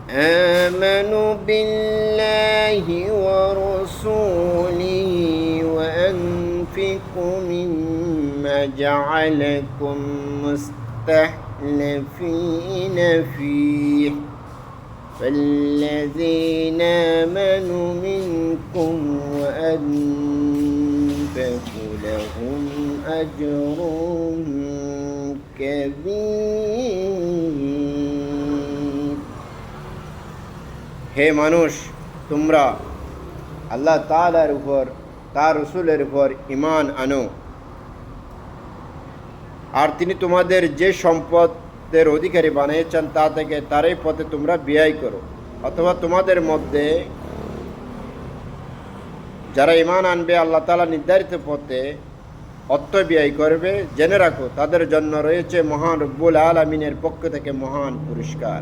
آمنوا بالله ورسوله وأنفقوا مما جعلكم مستخلفين فيه فالذين آمنوا منكم وأنفقوا لهم أجر كبير। হে মানুষ, তোমরা আল্লাহ তাআলার উপর তার রাসূলের উপর ঈমান আনো, আর তিনি তোমাদের যে সম্পদের অধিকারী বানিয়েছেন তা থেকে তারই পথে তোমরা ব্যয় করো, অথবা তোমাদের মধ্যে যারা ঈমান আনবে আল্লাহ তাআলা নির্ধারিত পথে অর্থ ব্যয় করবে, জেনে রাখো তাদের জন্য রয়েছে মহান রব্বুল আলামিনের পক্ষ থেকে মহান পুরস্কার।